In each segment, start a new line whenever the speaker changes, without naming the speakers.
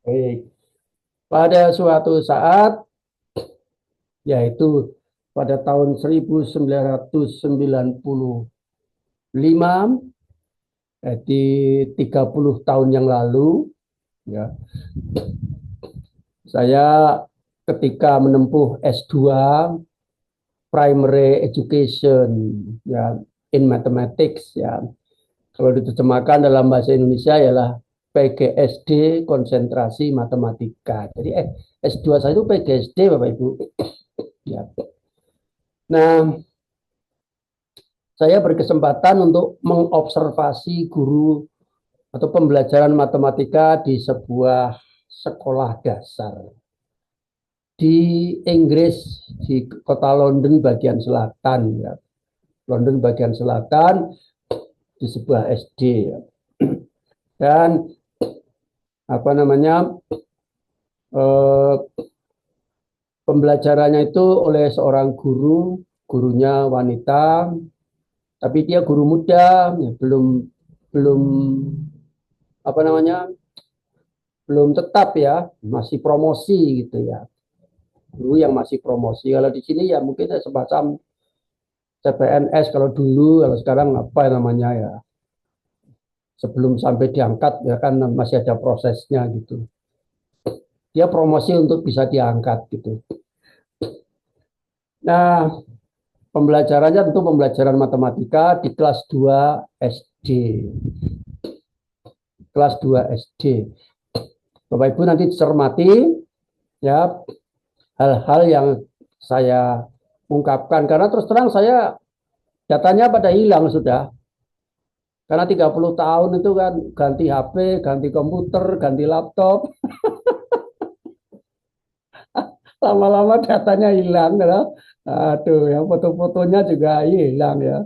Baik. Pada suatu saat, yaitu pada tahun 1995, jadi 30 tahun yang lalu, ya, saya ketika menempuh S2 primary education, ya, in mathematics, ya. Kalau diterjemahkan dalam bahasa Indonesia ialah PGSD konsentrasi matematika. Jadi S2 saya itu PGSD Bapak Ibu. Ya. Nah, saya berkesempatan untuk mengobservasi guru atau pembelajaran matematika di sebuah sekolah dasar di Inggris, di kota London bagian selatan, ya. London bagian selatan di sebuah SD, ya. Dan apa namanya, eh, pembelajarannya itu oleh seorang guru, gurunya wanita, tapi dia guru muda, ya, belum belum apa namanya, belum tetap, ya, masih promosi gitu, ya. Guru yang masih promosi. Kalau di sini ya mungkin semacam CPNS kalau dulu, kalau sekarang apa namanya, ya. Sebelum sampai diangkat ya kan masih ada prosesnya gitu. Dia promosi untuk bisa diangkat gitu. Nah, pembelajarannya tentu pembelajaran matematika di kelas 2 SD. Kelas 2 SD. Bapak Ibu nanti cermati, ya, hal-hal yang saya ungkapkan karena terus terang saya datanya pada hilang sudah. Karena 30 tahun itu kan ganti HP, ganti komputer, ganti laptop, lama-lama datanya hilang ya. Aduh, ya foto-fotonya juga hilang, ya.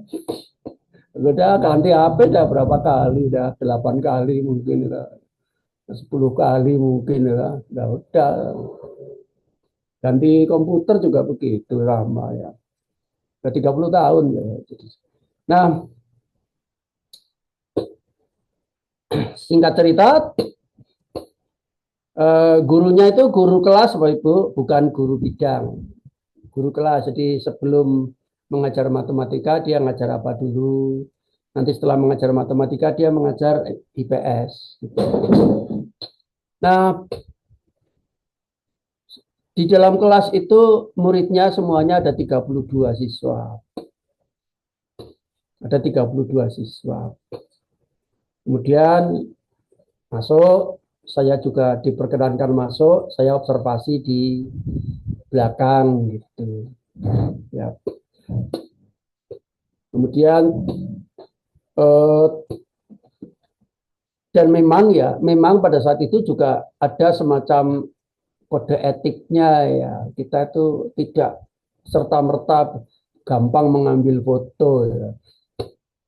Udah ganti HP udah berapa kali, udah 8 kali mungkin, udah 10 kali mungkin, ya. Udah ganti komputer juga begitu lama, ya. Udah 30 tahun, ya. Nah, singkat cerita, gurunya itu guru kelas Bapak Ibu, bukan guru bidang. Guru kelas. Jadi sebelum mengajar matematika dia ngajar apa dulu. Nanti setelah mengajar matematika dia mengajar IPS. Nah, di dalam kelas itu muridnya semuanya ada 32 siswa. Ada 32 siswa. Kemudian masuk, saya juga diperkenankan masuk, saya observasi di belakang gitu. Ya. Kemudian eh, dan memang, ya, memang pada saat itu juga ada semacam kode etiknya, ya. Kita itu tidak serta-merta gampang mengambil foto, ya.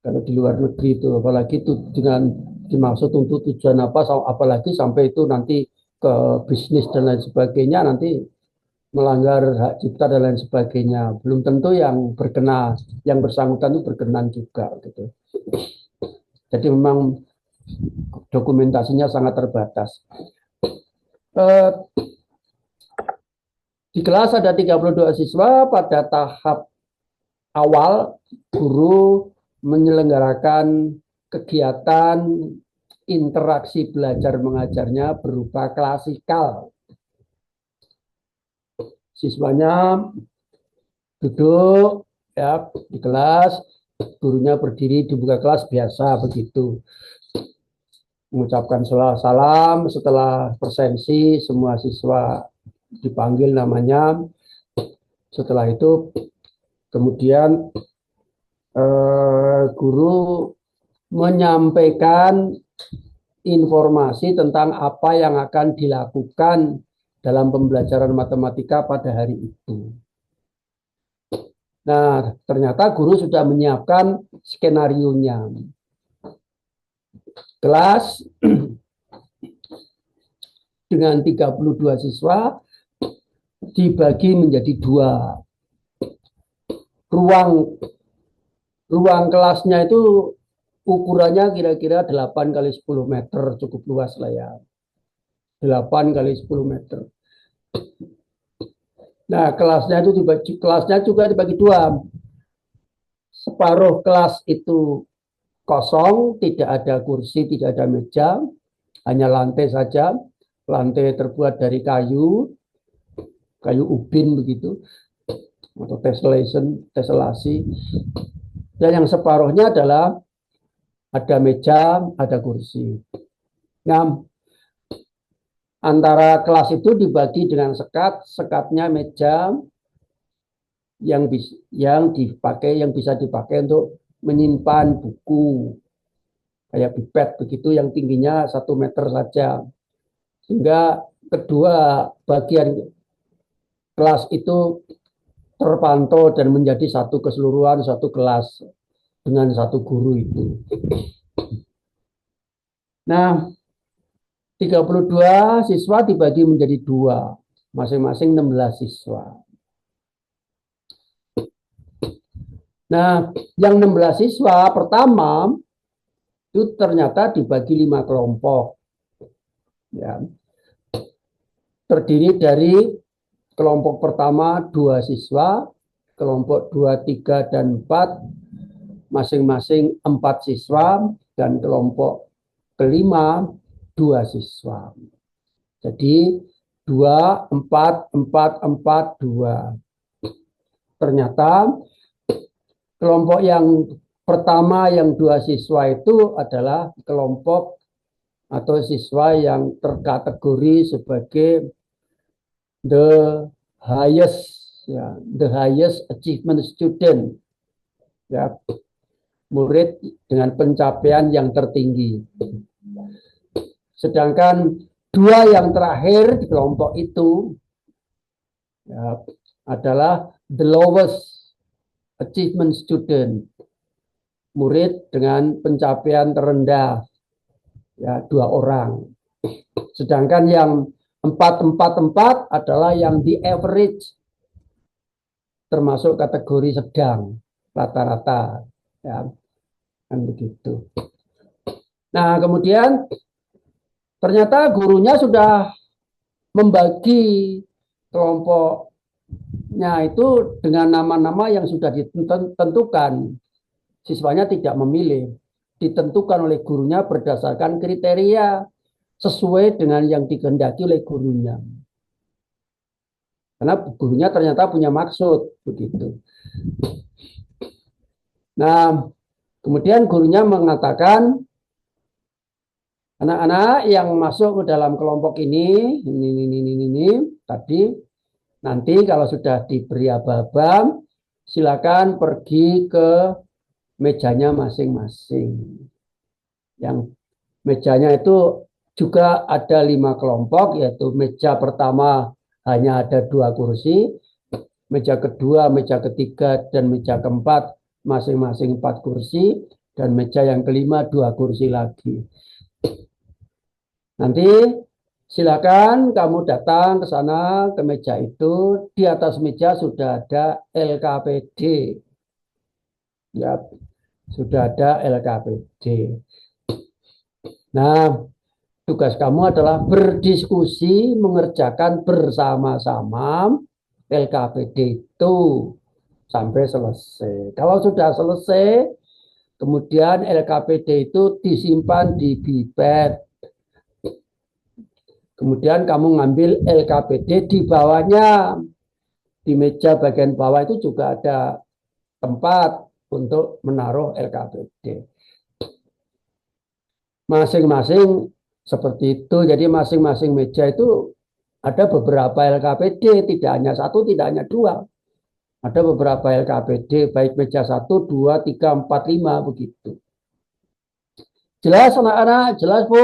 Kalau di luar negeri itu apalagi itu dengan dimaksud untuk tujuan apa, apalagi sampai itu nanti ke bisnis dan lain sebagainya, nanti melanggar hak cipta dan lain sebagainya. Belum tentu yang berkenan, yang bersangkutan itu berkenan juga gitu. Jadi memang dokumentasinya sangat terbatas. Eh, di kelas ada 32 siswa. Pada tahap awal guru menyelenggarakan kegiatan interaksi belajar mengajarnya berupa klasikal. Siswanya duduk, ya, di kelas, gurunya berdiri di muka kelas biasa begitu. Mengucapkan salam, setelah presensi semua siswa dipanggil namanya. Setelah itu kemudian guru menyampaikan informasi tentang apa yang akan dilakukan dalam pembelajaran matematika pada hari itu. Nah, ternyata guru sudah menyiapkan skenario-nya. Kelas dengan 32 siswa dibagi menjadi dua. Ruang ruang kelasnya itu ukurannya kira-kira 8 kali 10 meter, cukup luas lah, ya. 8 kali 10 meter. Nah, kelasnya juga dibagi dua. Separuh kelas itu kosong, tidak ada kursi, tidak ada meja, hanya lantai saja. Lantai terbuat dari kayu ubin begitu, atau teselasi. Dan yang separuhnya adalah ada meja, ada kursi. Nah, antara kelas itu dibagi dengan sekatnya meja yang bisa dipakai untuk menyimpan buku kayak pipet begitu yang tingginya 1 meter saja, sehingga kedua bagian kelas itu terpantau dan menjadi satu keseluruhan, satu kelas dengan satu guru itu. Nah, 32 siswa dibagi menjadi dua, masing-masing 16 siswa. Nah, yang 16 siswa pertama itu ternyata dibagi 5 kelompok. Ya. Terdiri dari kelompok pertama 2 siswa, kelompok 2, 3, dan 4 masing-masing 4 siswa, dan kelompok kelima 2 siswa. Jadi 2, 4, 4, 4, 2. Ternyata kelompok yang pertama yang 2 siswa itu adalah kelompok atau siswa yang terkategori sebagai the highest achievement student, ya, murid dengan pencapaian yang tertinggi. Sedangkan 2 yang terakhir di kelompok itu, ya, adalah the lowest achievement student, murid dengan pencapaian terendah, ya, 2 orang. Sedangkan yang 4 adalah yang di average, termasuk kategori sedang, rata-rata, ya, kan begitu. Nah, kemudian ternyata gurunya sudah membagi kelompoknya itu dengan nama-nama yang sudah ditentukan. Siswanya tidak memilih, ditentukan oleh gurunya berdasarkan kriteria sesuai dengan yang dikehendaki oleh gurunya. Karena gurunya ternyata punya maksud begitu. Nah, kemudian gurunya mengatakan, anak-anak yang masuk ke dalam kelompok ini tadi, nanti kalau sudah diberi aba-aba, silakan pergi ke mejanya masing-masing. Yang mejanya itu juga ada 5 kelompok, yaitu meja pertama hanya ada 2 kursi, meja kedua, meja ketiga, dan meja keempat masing-masing 4 kursi, dan meja yang kelima 2 kursi lagi. Nanti silakan kamu datang ke sana, ke meja itu. Di atas meja sudah ada LKPD. Ya, sudah ada LKPD. Nah, tugas kamu adalah berdiskusi, mengerjakan bersama-sama LKPD itu sampai selesai. Kalau sudah selesai, kemudian LKPD itu disimpan di pipet. Kemudian kamu ngambil LKPD, di bawahnya, di meja bagian bawah itu juga ada tempat untuk menaruh LKPD. Masing-masing seperti itu. Jadi masing-masing meja itu ada beberapa LKPD, tidak hanya 1, tidak hanya 2. Ada beberapa LKPD, baik meja 1, 2, 3, 4, 5 begitu. Jelas anak-anak? Jelas, Bu?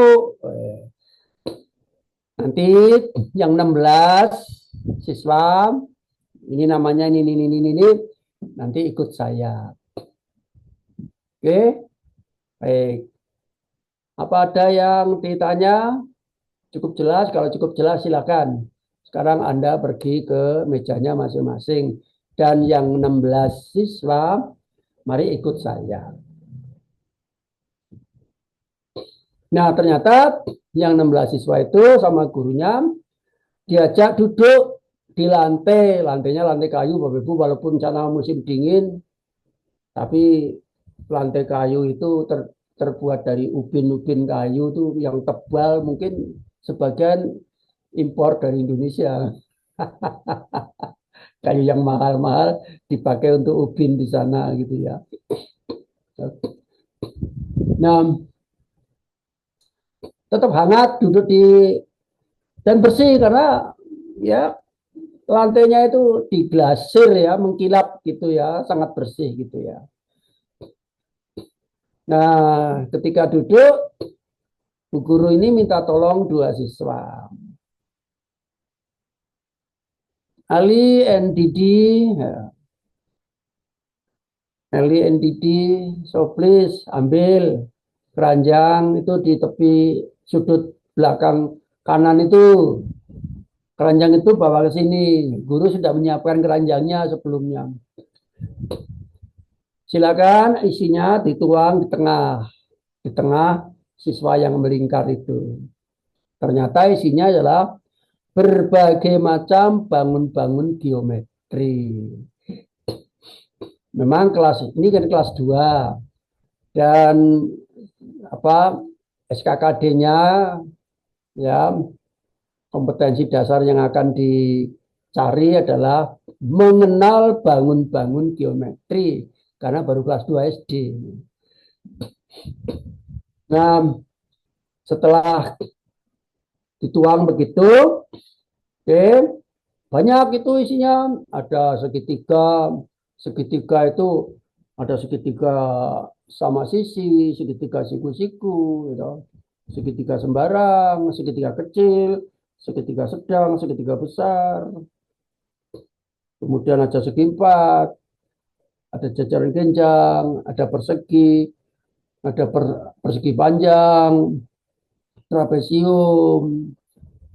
Nanti yang 16 siswa, ini namanya ini, nanti ikut saya. Oke? Baik. Apa ada yang ditanya? Cukup jelas? Kalau cukup jelas silakan. Sekarang Anda pergi ke mejanya masing-masing. Dan yang 16 siswa, mari ikut saya. Nah, ternyata Yang 16 siswa itu sama gurunya diajak duduk di lantai, lantainya lantai kayu Bapak Ibu, walaupun sana musim dingin, tapi lantai kayu itu terbuat dari ubin-ubin kayu tuh yang tebal, mungkin sebagian impor dari Indonesia. Kayu yang mahal-mahal dipakai untuk ubin di sana gitu ya. Nah, tetap hangat duduk di dan bersih karena ya lantainya itu diglasir ya, mengkilap gitu ya, sangat bersih gitu ya. Nah, ketika duduk, Bu Guru ini minta tolong dua siswa. Ali and Didi, ya. Ali and Didi, so please ambil keranjang itu di tepi sudut belakang kanan itu. Keranjang itu bawa ke sini. Guru sudah menyiapkan keranjangnya sebelumnya. Silakan isinya dituang di tengah siswa yang melingkar itu. Ternyata isinya adalah berbagai macam bangun-bangun geometri. Memang kelas ini kan kelas 2 dan apa SKKD-nya ya kompetensi dasar yang akan dicari adalah mengenal bangun-bangun geometri karena baru kelas 2 SD. Nah, setelah dituang begitu, oke, banyak itu isinya. Ada segitiga, segitiga itu ada segitiga sama sisi, segitiga siku-siku, gitu. Segitiga sembarang, segitiga kecil, segitiga sedang, segitiga besar. Kemudian ada segi empat, ada jajaran genjang, ada persegi, ada persegi panjang, trapesium,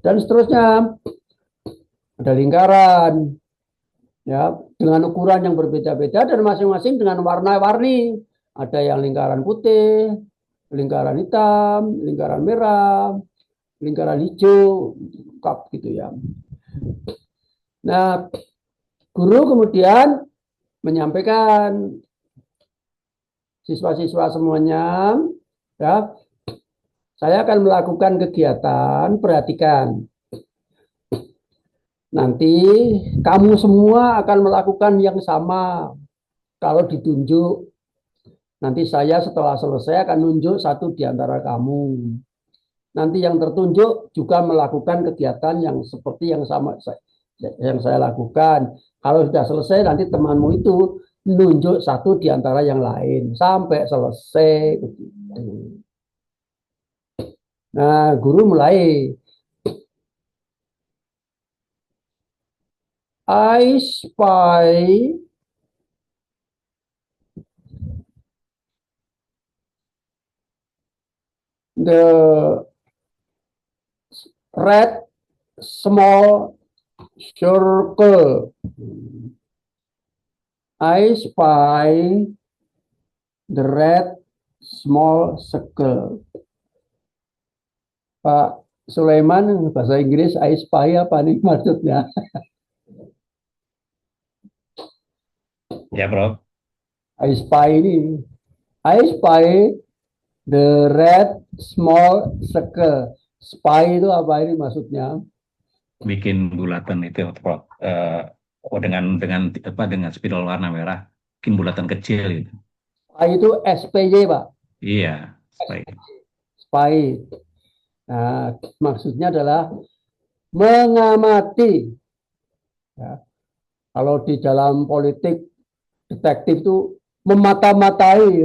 dan seterusnya. Ada lingkaran, ya, dengan ukuran yang berbeda-beda dan masing-masing dengan warna-warni. Ada yang lingkaran putih, lingkaran hitam, lingkaran merah, lingkaran hijau, cup gitu ya. Nah, guru kemudian menyampaikan siswa-siswa semuanya, ya, saya akan melakukan kegiatan, perhatikan. Nanti kamu semua akan melakukan yang sama. Kalau ditunjuk, nanti saya setelah selesai akan nunjuk satu di antara kamu. Nanti yang tertunjuk juga melakukan kegiatan yang seperti yang sama yang saya lakukan. Kalau sudah selesai, nanti temanmu itu nunjuk satu di antara yang lain sampai selesai. Nah, guru mulai. I spy the red small circle. I spy the red small circle. Pak Sulaiman, bahasa Inggris I spy apa nih maksudnya?
Ya, Prof.
I spy ini. I spy the red small circle. Spy itu apa ini maksudnya?
Bikin bulatan itu, Prof. Dengan spidol warna merah, bikin bulatan kecil gitu.
Spy itu SPY, Pak.
Iya, spy.
Spy. Nah, maksudnya adalah mengamati. Ya. Kalau di dalam politik, detektif itu memata-matai.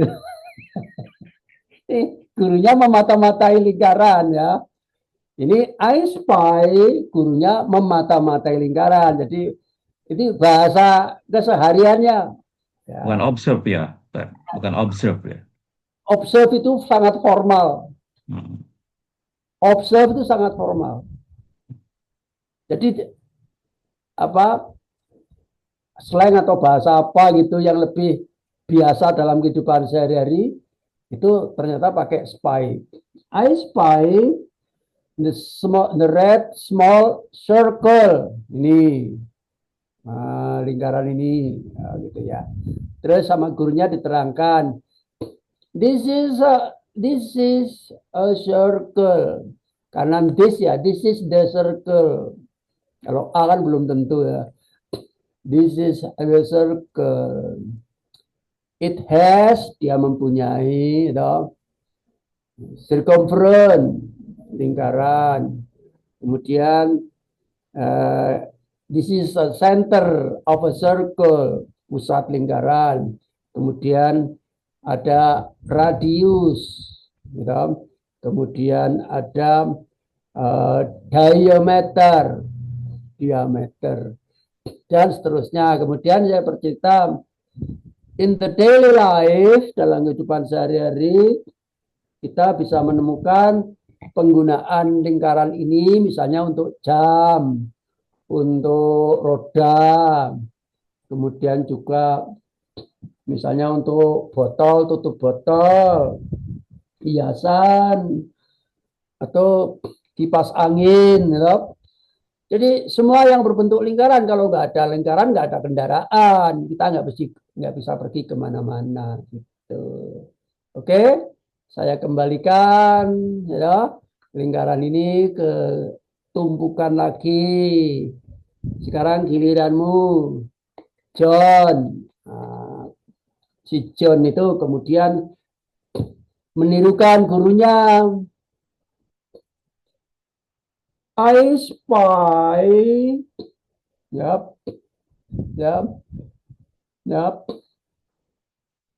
Gurunya memata-matai lingkaran ya. Ini I spy, gurunya memata-matai lingkaran. Jadi ini bahasa kesehariannya. Ya.
Bukan observe ya, bukan observe ya.
Observe itu sangat formal. Observe itu sangat formal. Jadi apa slang atau bahasa apa gitu yang lebih biasa dalam kehidupan sehari-hari itu ternyata pakai spy. I spy the red small circle ini. Nah, lingkaran ini, nah, gitu ya. Terus sama gurunya diterangkan, this is a circle. Karena this is the circle. Kalau A kan belum tentu ya. This is a circle. It has, dia mempunyai, circumference, lingkaran. Kemudian this is a center of a circle, pusat lingkaran. Kemudian ada radius, gitu. Kemudian ada diameter, dan seterusnya. Kemudian saya bercerita, in the daily life, dalam kehidupan sehari-hari, kita bisa menemukan penggunaan lingkaran ini misalnya untuk jam, untuk roda, kemudian juga misalnya untuk botol, tutup botol, hiasan, atau kipas angin. Jadi semua yang berbentuk lingkaran, kalau nggak ada lingkaran nggak ada kendaraan, kita nggak bisa pergi kemana-mana gitu. Oke, saya kembalikan lingkaran ini ke tumpukan lagi. Sekarang giliranmu, John. Nah, si John itu kemudian menirukan gurunya. I spy,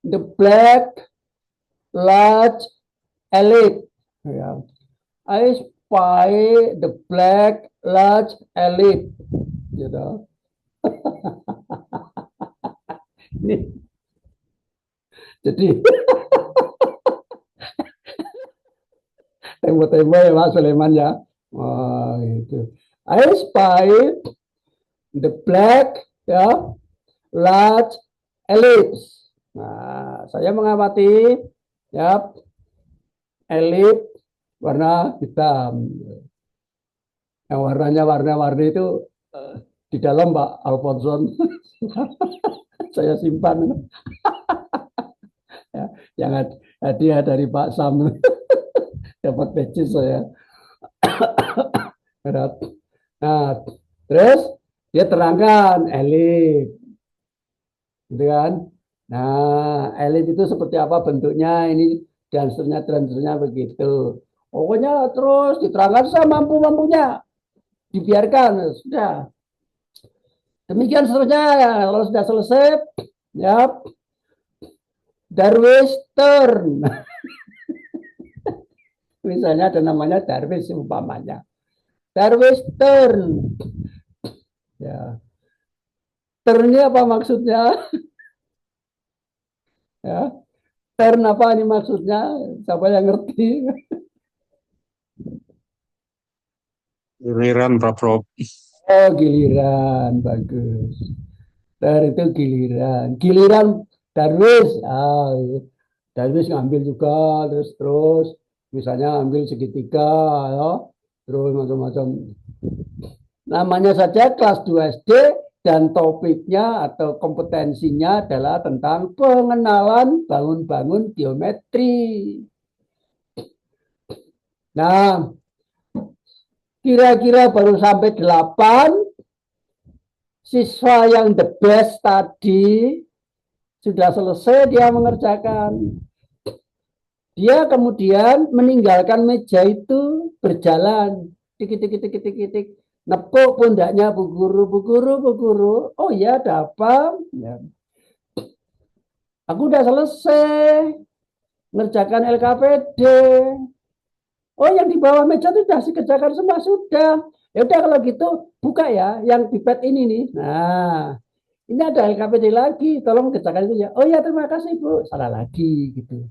the black large ellipse. I spy the black large ellipse. Gitu. Ini. Jadi tempo-tempo ya Mas Sulaiman ya. Oh, itu. I spy the black large ellipse. Nah, saya mengamati ellipse warna hitam. Yang warnanya warna-warni itu di dalam Pak Alfonson. Saya simpan. Yang hadiah dari Pak Sam. Dapat badge saya. Nah, terus dia terangkan elit, gitu kan? Nah, elit itu seperti apa bentuknya? Ini dansernya begitu. Pokoknya terus diterangkan semampu-mampunya, dibiarkan sudah. Demikian seterusnya. Kalau sudah selesai, ya, Darwis turn. Misalnya ada namanya Darwis umpamanya. Darwis turn. Ya. Turn ini apa maksudnya? Ya. Turn apa ini maksudnya? Siapa yang ngerti?
Giliran Pak Prof.
Oh, giliran. Bagus. Turn itu giliran. Giliran Darwis. Darwis ngambil juga terus misalnya ambil segitiga, ya. Terus macam-macam. Namanya saja kelas 2 SD dan topiknya atau kompetensinya adalah tentang pengenalan bangun-bangun geometri. Nah, kira-kira baru sampai 8 siswa yang the best tadi sudah selesai dia mengerjakan. Dia kemudian meninggalkan meja itu, berjalan, tik, nepuk pundaknya bu guru. Oh ya, ada apa? Ya. Aku udah selesai ngerjakan LKPD. Oh, yang di bawah meja itu sudah dikerjakan semua, sudah. Ya udah kalau gitu buka ya, yang di pad ini nih. Nah, ini ada LKPD lagi, tolong kerjakan itu ya. Oh ya, terima kasih Bu. Salah lagi gitu.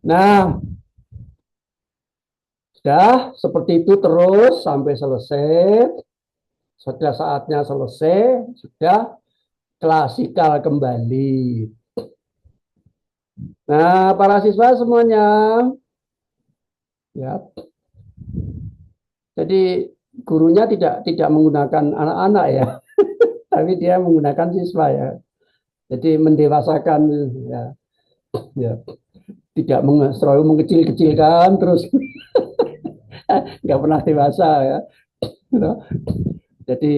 Nah, sudah seperti itu terus sampai selesai. Sudah saatnya selesai, sudah klasikal kembali. Nah, para siswa semuanya, ya. Jadi gurunya tidak menggunakan anak-anak ya, tapi dia menggunakan siswa ya. Jadi mendewasakan ya, ya. Tidak selalu mengecil-kecilkan terus nggak pernah dewasa ya. Gitu. Jadi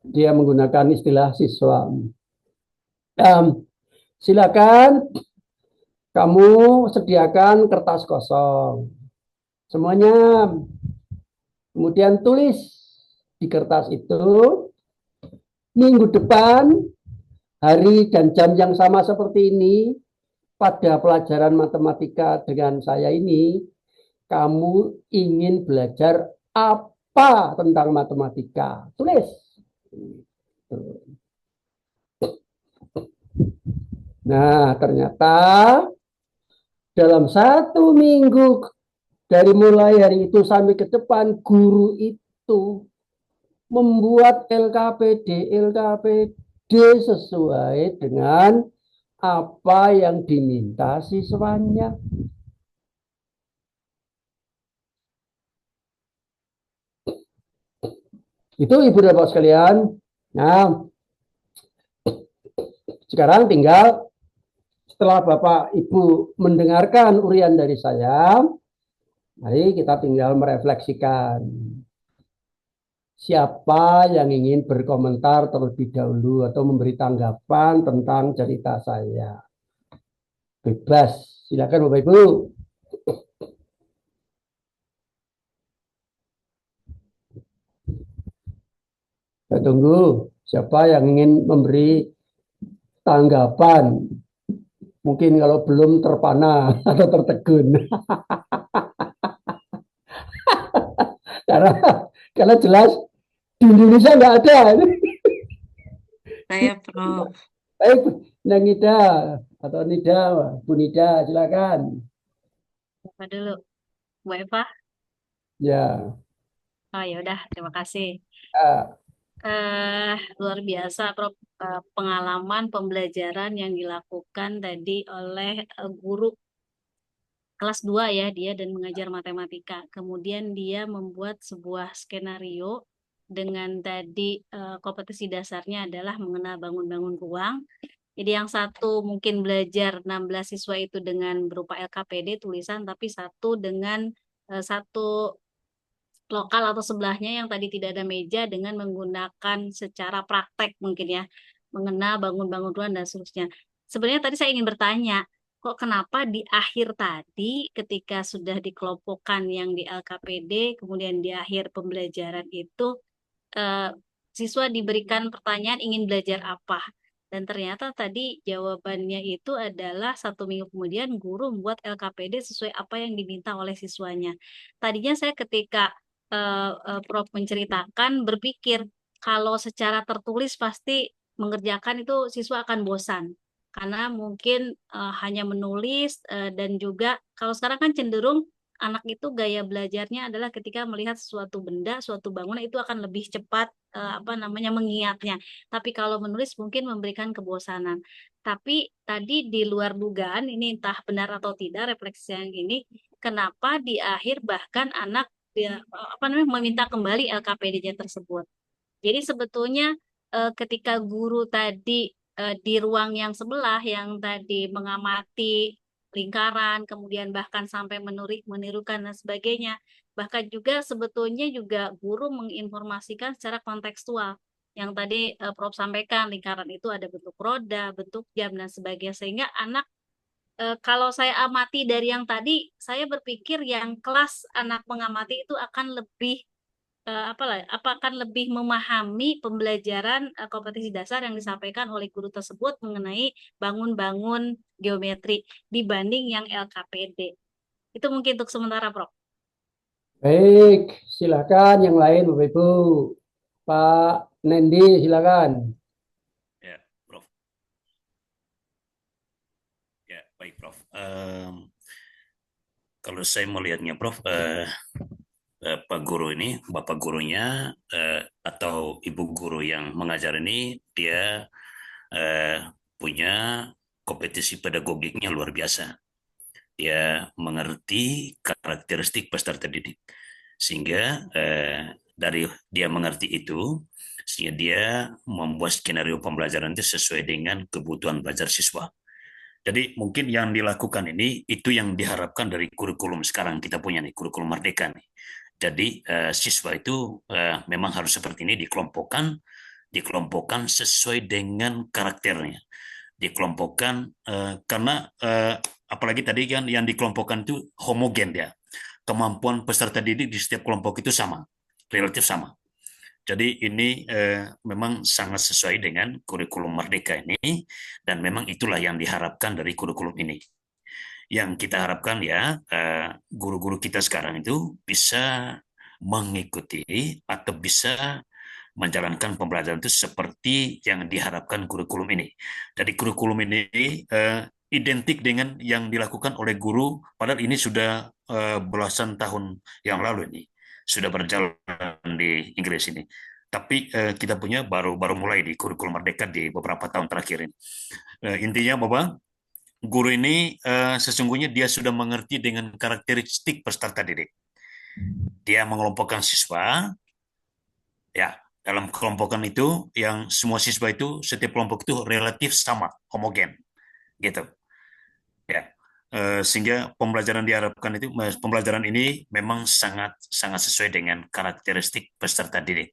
dia menggunakan istilah siswa. Silakan kamu sediakan kertas kosong. Semuanya kemudian tulis di kertas itu minggu depan hari dan jam yang sama seperti ini pada pelajaran matematika dengan saya ini kamu ingin belajar apa tentang matematika? Tulis. Nah, ternyata dalam 1 minggu dari mulai hari itu sampai ke depan, guru itu membuat LKPD sesuai dengan apa yang diminta siswanya. Itu Ibu dan Bapak sekalian. Nah, sekarang tinggal setelah Bapak Ibu mendengarkan urian dari saya, mari kita tinggal merefleksikan. Siapa yang ingin berkomentar terlebih dahulu atau memberi tanggapan tentang cerita saya? Bebas. Silakan Bapak Ibu. Saya tunggu siapa yang ingin memberi tanggapan. Mungkin kalau belum terpana atau tertegun. karena karena jelas di Indonesia nggak ada.
Saya Prof.
Baik, Nang Nida atau Nida, Bu Nida, silakan.
Apa dulu? Bu Eva?
Ya,
Oh ya udah, terima kasih.
ya.
Luar biasa Prof. Pengalaman pembelajaran yang dilakukan tadi oleh guru kelas 2 ya, dia dan mengajar matematika. Kemudian dia membuat sebuah skenario dengan tadi kompetisi dasarnya adalah mengenal bangun-bangun ruang. Jadi yang satu mungkin belajar 16 siswa itu dengan berupa LKPD tulisan, tapi satu dengan satu lokal atau sebelahnya yang tadi tidak ada meja dengan menggunakan secara praktek mungkin ya, mengenal bangun-bangun ruang dan seterusnya. Sebenarnya tadi saya ingin bertanya, kok kenapa di akhir tadi ketika sudah dikelompokkan yang di LKPD, kemudian di akhir pembelajaran itu eh, siswa diberikan pertanyaan ingin belajar apa? Dan ternyata tadi jawabannya itu adalah 1 minggu kemudian guru membuat LKPD sesuai apa yang diminta oleh siswanya. Tadinya saya ketika Prof menceritakan berpikir kalau secara tertulis pasti mengerjakan itu siswa akan bosan. Karena mungkin hanya menulis dan juga kalau sekarang kan cenderung anak itu gaya belajarnya adalah ketika melihat suatu benda, suatu bangunan itu akan lebih cepat apa namanya mengingatnya. Tapi kalau menulis mungkin memberikan kebosanan. Tapi tadi di luar dugaan ini entah benar atau tidak refleksi yang ini, kenapa di akhir bahkan anak dia, apa namanya meminta kembali LKPD-nya tersebut. Jadi sebetulnya ketika guru tadi di ruang yang sebelah yang tadi mengamati lingkaran, kemudian bahkan sampai menirukan dan sebagainya, bahkan juga sebetulnya juga guru menginformasikan secara kontekstual. Yang tadi Prof sampaikan lingkaran itu ada bentuk roda, bentuk jam dan sebagainya sehingga anak kalau saya amati dari yang tadi, saya berpikir yang kelas anak mengamati itu akan lebih akan lebih memahami pembelajaran kompetisi dasar yang disampaikan oleh guru tersebut mengenai bangun-bangun geometri dibanding yang LKPD. Itu mungkin untuk sementara, Prof.
Baik, silakan yang lain Bapak Ibu. Pak Nendi, silakan.
Ya, Prof. Ya, baik, Prof. Kalau saya melihatnya, Prof, Pak Guru ini, Bapak gurunya atau Ibu guru yang mengajar ini, dia punya kompetisi pedagogiknya luar biasa. Dia mengerti karakteristik peserta didik, sehingga dari dia mengerti itu, sehingga dia membuat skenario pembelajaran itu sesuai dengan kebutuhan belajar siswa. Jadi mungkin yang dilakukan ini itu yang diharapkan dari kurikulum sekarang kita punya nih, kurikulum Merdeka nih. Jadi siswa itu memang harus seperti ini, dikelompokkan sesuai dengan karakternya, dikelompokkan karena apalagi tadi kan yang dikelompokkan itu homogen ya, kemampuan peserta didik di setiap kelompok itu sama, relatif sama. Jadi ini memang sangat sesuai dengan kurikulum Merdeka ini, dan memang itulah yang diharapkan dari kurikulum ini. Yang kita harapkan ya, guru-guru kita sekarang itu bisa mengikuti atau bisa menjalankan pembelajaran itu seperti yang diharapkan kurikulum ini. Jadi kurikulum ini identik dengan yang dilakukan oleh guru, padahal ini sudah belasan tahun yang lalu ini sudah berjalan di Inggris ini. Tapi kita punya baru mulai di kurikulum Merdeka di beberapa tahun terakhir ini. Intinya bahwa guru ini sesungguhnya dia sudah mengerti dengan karakteristik peserta didik. Dia mengelompokkan siswa, ya dalam kelompokan itu yang semua siswa itu setiap kelompok itu relatif sama, homogen, gitu. Ya, sehingga pembelajaran diharapkan itu pembelajaran ini memang sangat sangat sesuai dengan karakteristik peserta didik.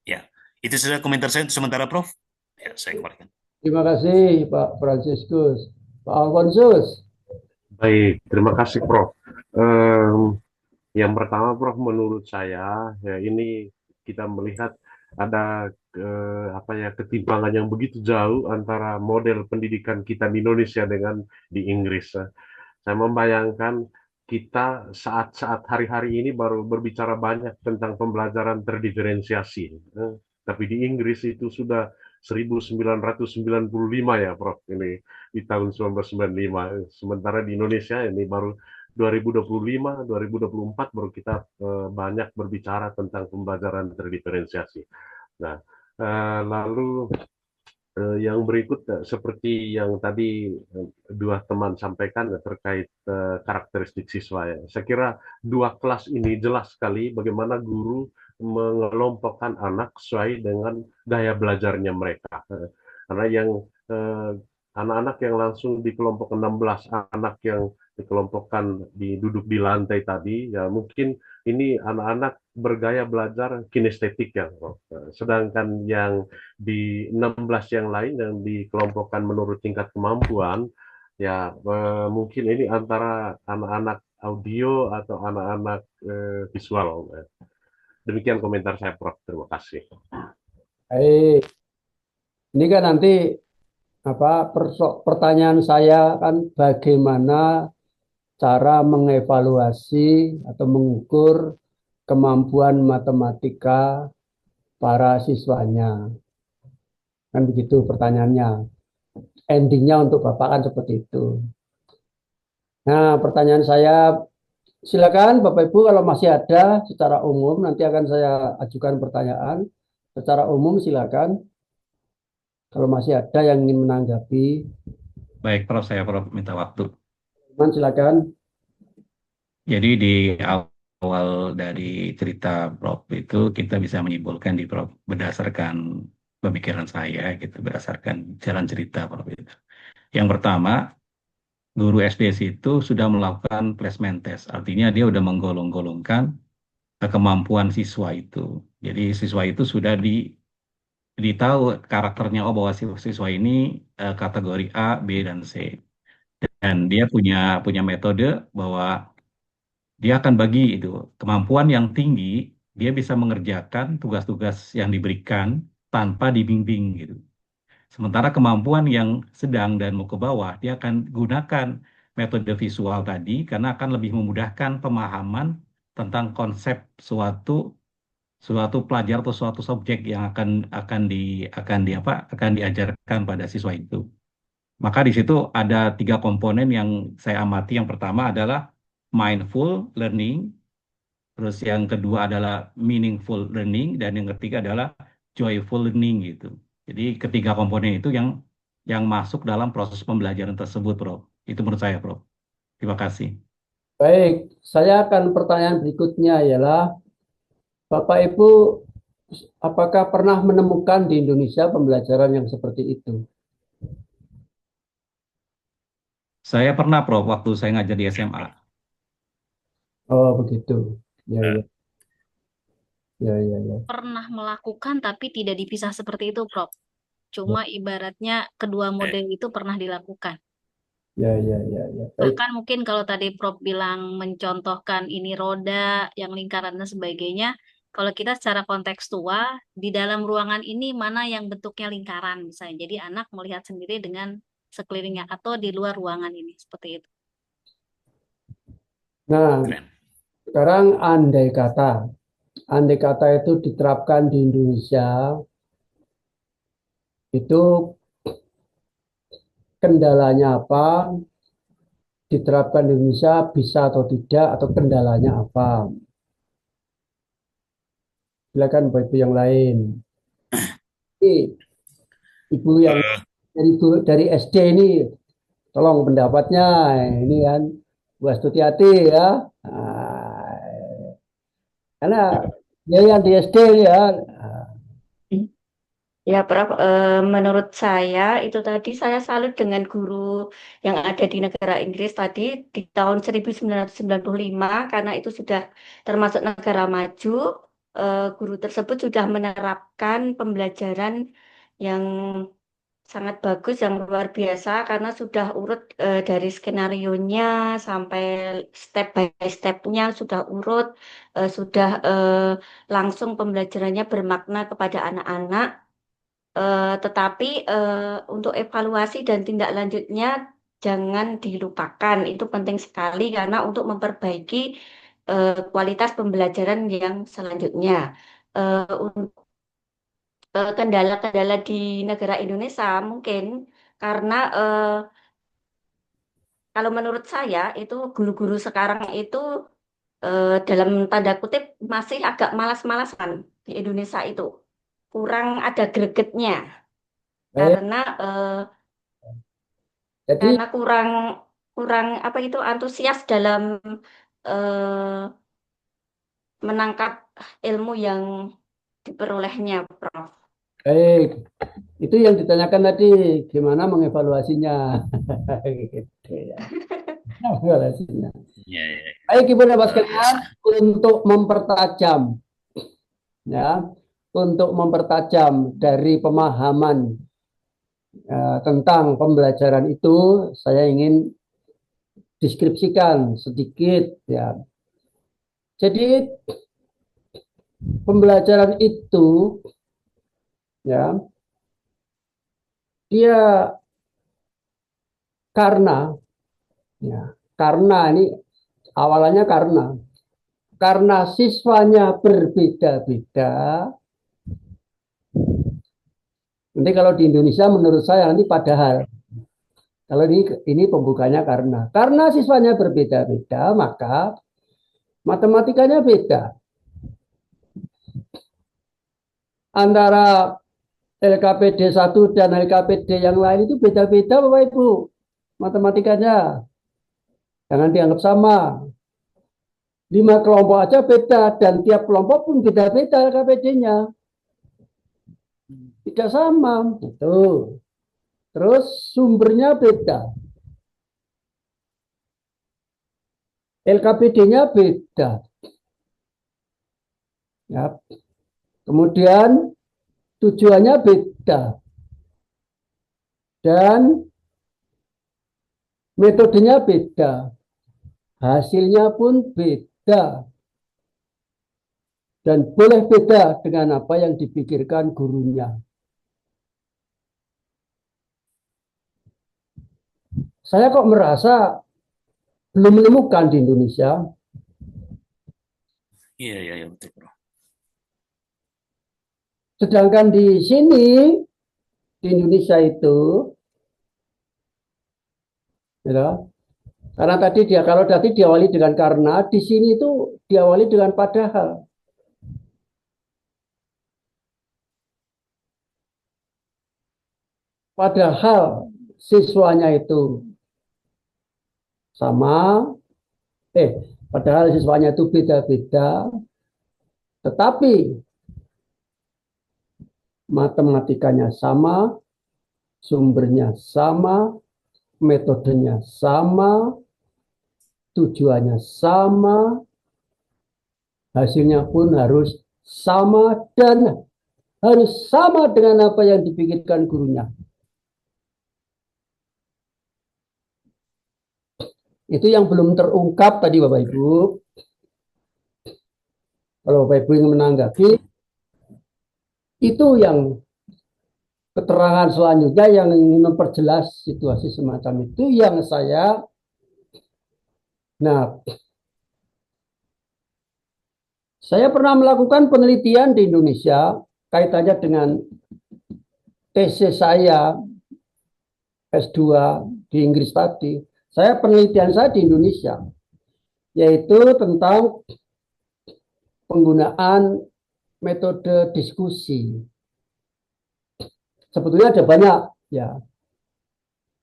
Ya, itu saja komentar saya untuk sementara, Prof. Ya, saya kembalikan.
Terima kasih Pak Fransiskus. Pak Alfonsus.
Baik, terima kasih Prof. Yang pertama Prof, menurut saya ya ini kita melihat ada ketimpangan yang begitu jauh antara model pendidikan kita di Indonesia dengan di Inggris. Saya membayangkan kita saat-saat hari-hari ini baru berbicara banyak tentang pembelajaran terdiferensiasi. Tapi di Inggris itu sudah 1995 ya Prof, ini di tahun 1995. Sementara di Indonesia ini baru 2025, 2024 baru kita banyak berbicara tentang pembelajaran terdiferensiasi. Nah, lalu yang berikut seperti yang tadi dua teman sampaikan terkait karakteristik siswa ya. Saya kira dua kelas ini jelas sekali bagaimana guru mengelompokkan anak sesuai dengan gaya belajarnya mereka. Karena yang anak-anak yang langsung di kelompok 16, anak yang dikelompokkan duduk di lantai tadi, ya mungkin ini anak-anak bergaya belajar kinestetik ya. Sedangkan yang di 16 yang lain yang dikelompokkan menurut tingkat kemampuan, ya mungkin ini antara anak-anak audio atau anak-anak visual. Demikian komentar saya, Prof. Terima kasih.
Baik. Ini kan nanti pertanyaan saya kan bagaimana cara mengevaluasi atau mengukur kemampuan matematika para siswanya. Kan begitu pertanyaannya. Endingnya untuk Bapak kan seperti itu. Nah, pertanyaan saya, silakan Bapak Ibu kalau masih ada secara umum, nanti akan saya ajukan pertanyaan. Secara umum silakan. Kalau masih ada yang ingin menanggapi.
Baik, Prof, saya minta waktu.
Silakan.
Jadi di awal dari cerita Prof itu kita bisa menyimpulkan di Prof berdasarkan pemikiran saya gitu, berdasarkan jalan cerita Prof itu. Yang pertama, guru SDS itu sudah melakukan placement test, artinya dia sudah menggolong-golongkan kemampuan siswa itu. Jadi siswa itu sudah ditahu karakternya, oh bahwa siswa ini kategori A, B, dan C. Dan dia punya metode bahwa dia akan bagi itu kemampuan yang tinggi, dia bisa mengerjakan tugas-tugas yang diberikan tanpa dibimbing gitu. Sementara kemampuan yang sedang dan mau ke bawah, dia akan gunakan metode visual tadi karena akan lebih memudahkan pemahaman tentang konsep suatu pelajar atau suatu subjek yang akan diajarkan pada siswa itu. Maka di situ ada 3 komponen yang saya amati. Yang pertama adalah mindful learning, terus yang kedua adalah meaningful learning, dan yang ketiga adalah joyful learning gitu. Jadi ketiga komponen itu yang yang masuk dalam proses pembelajaran tersebut, Prof. Itu menurut saya, Prof. Terima kasih.
Baik, saya akan pertanyaan berikutnya ialah, Bapak Ibu, apakah pernah menemukan di Indonesia pembelajaran yang seperti itu?
Saya pernah, Prof, waktu saya ngajar di SMA.
Oh, begitu. Ya,
Eh,
ya, ya, ya, ya.
Pernah melakukan tapi tidak dipisah seperti itu, Prof. Cuma ibaratnya kedua model itu pernah dilakukan.
Ya, ya, ya, ya. Baik.
Bahkan mungkin kalau tadi Prof bilang mencontohkan ini roda, yang lingkaran dan sebagainya, kalau kita secara kontekstual, di dalam ruangan ini mana yang bentuknya lingkaran misalnya. Jadi anak melihat sendiri dengan sekelilingnya atau di luar ruangan ini, seperti itu.
Nah,
keren.
sekarang andai kata itu diterapkan di Indonesia, itu kendalanya apa? Diterapkan di Indonesia bisa atau tidak, atau kendalanya apa? Silakan Bapak Ibu yang lain. Ini Ibu yang
Eh,
dari SD ini, tolong pendapatnya. Ini kan Bu Astuti ya. Nah, karena dia yang di SD ya.
Ya, Prof, menurut saya itu tadi saya salut dengan guru yang ada di negara Inggris tadi di tahun 1995 karena itu sudah termasuk negara maju. Guru tersebut sudah menerapkan pembelajaran yang sangat bagus, yang luar biasa karena sudah urut dari skenarionya sampai step by stepnya sudah urut, sudah langsung pembelajarannya bermakna kepada anak-anak. Tetapi untuk evaluasi dan tindak lanjutnya jangan dilupakan. Itu penting sekali karena untuk memperbaiki kualitas pembelajaran yang selanjutnya. Untuk kendala-kendala di negara Indonesia mungkin karena kalau menurut saya itu guru-guru sekarang itu dalam tanda kutip masih agak malas-malasan di Indonesia itu. Kurang ada gregetnya
Baik,
karena
jadi
karena kurang kurang apa itu antusias dalam eh, menangkap ilmu yang diperolehnya, Prof.
baik. Itu yang ditanyakan tadi, gimana mengevaluasinya? Gitu ya. Evaluasinya.
ya, ya,
Baik Ibu dan Bapak
luar
sekalian,
biasa.
untuk mempertajam ya, untuk mempertajam dari pemahaman tentang pembelajaran itu, saya ingin deskripsikan sedikit ya. Jadi pembelajaran itu ya, dia karena ya, karena ini awalannya karena siswanya berbeda-beda. Nanti kalau di Indonesia menurut saya nanti padahal, kalau ini pembukanya karena siswanya berbeda-beda, maka matematikanya beda. Antara LKPD 1 dan LKPD yang lain itu beda-beda Bapak Ibu. Matematikanya jangan dianggap sama. 5 kelompok aja beda dan tiap kelompok pun beda-beda LKPD-nya. Tidak sama. Itu. Terus sumbernya beda. LKPD-nya beda. Ya. Kemudian tujuannya beda. Dan metodenya beda. Hasilnya pun beda. Dan boleh beda dengan apa yang dipikirkan gurunya. Saya kok merasa belum menemukan di Indonesia.
Iya, iya, iya, betul, Bro.
Sedangkan di sini, di Indonesia itu, ya, karena tadi kalau tadi diawali dengan karena, di sini itu diawali dengan padahal. padahal siswanya itu sama, padahal siswanya itu beda-beda, tetapi matematikanya sama, sumbernya sama, metodenya sama, tujuannya sama, hasilnya pun harus sama dan harus sama dengan apa yang dipikirkan gurunya. Itu yang belum terungkap tadi Bapak Ibu. Kalau Bapak Ibu ingin menanggapi, itu yang keterangan selanjutnya yang ingin memperjelas situasi semacam itu yang saya, saya pernah melakukan penelitian di Indonesia kaitannya dengan tesis saya S2 di Inggris tadi. Saya penelitian saya di Indonesia, yaitu tentang penggunaan metode diskusi. Sebetulnya ada banyak, ya.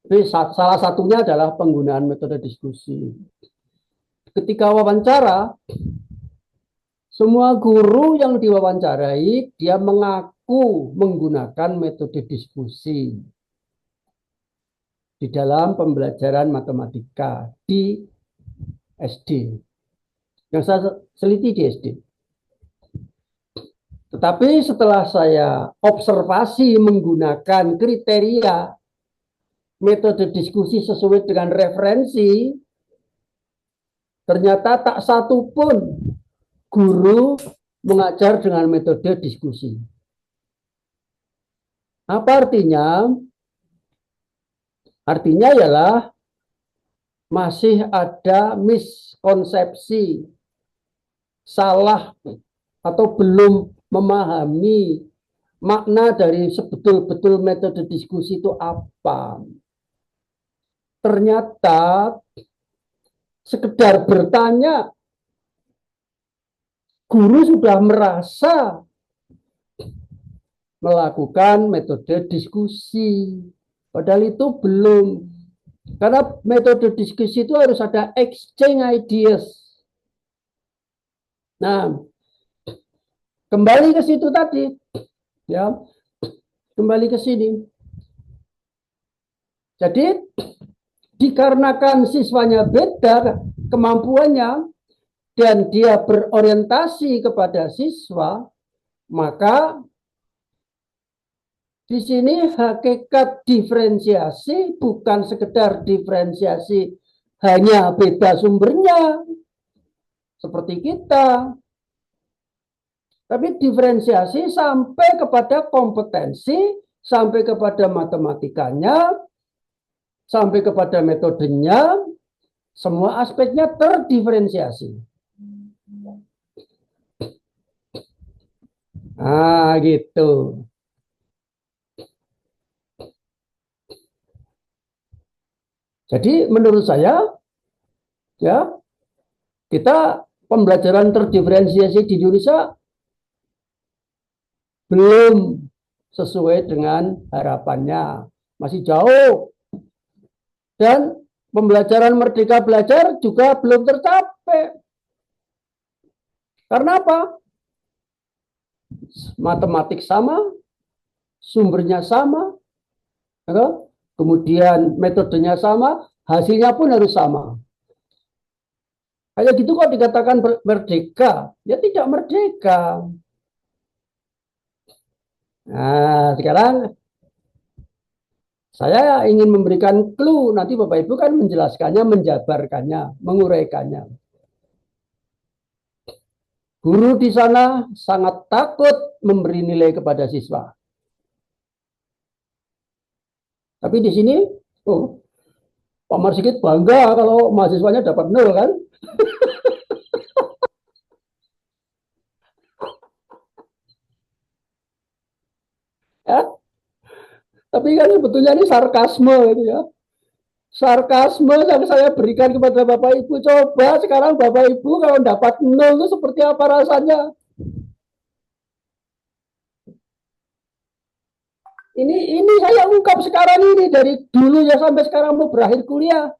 Tapi salah satunya adalah penggunaan metode diskusi. Ketika wawancara, semua guru yang diwawancarai, dia mengaku menggunakan metode diskusi di dalam pembelajaran matematika di SD. Yang saya seliti di SD. Tetapi setelah saya observasi menggunakan kriteria metode diskusi sesuai dengan referensi, ternyata tak satu pun guru mengajar dengan metode diskusi. Apa artinya? Artinya ialah masih ada miskonsepsi, salah atau belum memahami makna dari sebetul-betul metode diskusi itu apa. Ternyata sekedar bertanya, guru sudah merasa melakukan metode diskusi. Padahal itu belum. Karena metode diskusi itu harus ada exchange ideas. Nah, kembali ke situ tadi, ya, kembali ke sini. Jadi, dikarenakan siswanya beda kemampuannya dan dia berorientasi kepada siswa, maka di sini hakikat diferensiasi bukan sekedar diferensiasi hanya beda sumbernya seperti kita, tapi diferensiasi sampai kepada kompetensi, sampai kepada matematikanya, sampai kepada metodenya, semua aspeknya terdiferensiasi. Nah, gitu. Jadi menurut saya, ya, kita pembelajaran terdiferensiasi di Indonesia belum sesuai dengan harapannya, masih jauh. Dan pembelajaran Merdeka Belajar juga belum tercapai. Karena apa? Matematik sama, sumbernya sama, kemudian metodenya sama, hasilnya pun harus sama. Kayak gitu kok dikatakan merdeka, ya tidak merdeka. Nah, sekarang saya ingin memberikan clue, nanti Bapak Ibu kan menjelaskannya, menjabarkannya, menguraikannya. Guru di sana sangat takut memberi nilai kepada siswa. Tapi di sini, Pak Marsikit bangga kalau mahasiswanya dapat 0 kan? Ya, tapi kan sebetulnya ini sarkasme gitu ya. Sarkasme yang saya berikan kepada Bapak Ibu. Coba sekarang Bapak Ibu kalau dapat 0 itu seperti apa rasanya? Ini saya ungkap sekarang ini dari dulu ya sampai sekarang mau berakhir kuliah.